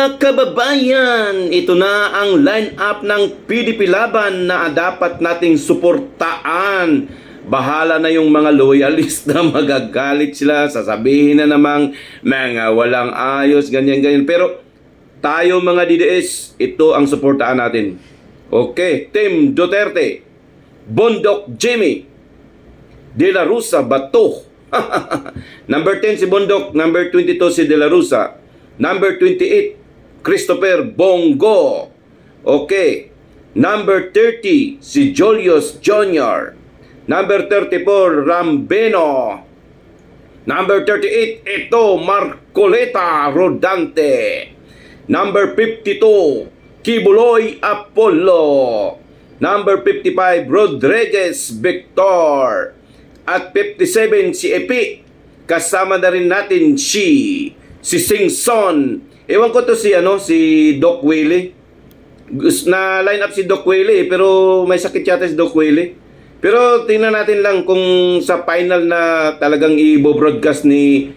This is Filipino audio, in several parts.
Mga kababayan, ito na ang line-up ng PDP Laban na dapat nating suportaan. Bahala na yung mga loyalist na magagalit sila, sasabihin na namang mga walang ayos, ganyan-ganyan. Pero tayo mga DDS, ito ang suportaan natin. Okay, Team Duterte, Bondok Jimmy, De La Rosa Bato. Number 10 si Bondok, number 22 si De La Rosa. Number 28, Christopher Bongo. Okay. Number 30, si Julius Jr. Number 34, Rambeno. Number 38, ito, Marcoleta Rodante. Number 52, Kibuloy Apollo. Number 55, Rodriguez Victor. At 57, si Epi. Kasama na rin natin si Singson. Ewan ko to si Doc Willie. Na line up si Doc Willie pero may sakit yata si Doc Willie. Pero tingnan natin lang kung sa final na talagang i-broadcast ni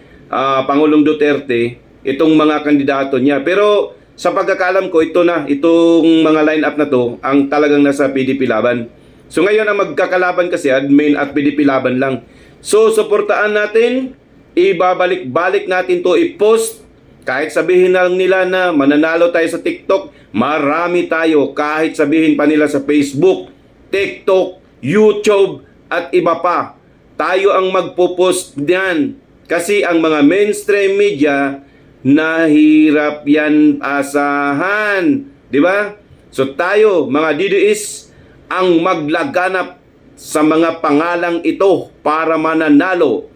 Pangulong Duterte itong mga kandidato niya. Pero sa pagkakalam ko itong mga line up na to ang talagang nasa PDP Laban. So ngayon ang magkakalaban kasi admin at PDP Laban lang. So suportaan natin, ibabalik-balik natin to i-post. Kahit sabihin na lang nila na mananalo tayo sa TikTok, marami tayo. Kahit sabihin pa nila sa Facebook, TikTok, YouTube at iba pa, tayo ang magpo-post diyan. Kasi ang mga mainstream media nahirap yan asahan, di ba? So tayo mga DDS ang maglaganap sa mga pangalang ito para mananalo.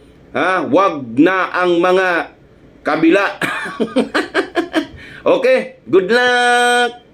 Wag na ang mga kabila. Okay, good luck!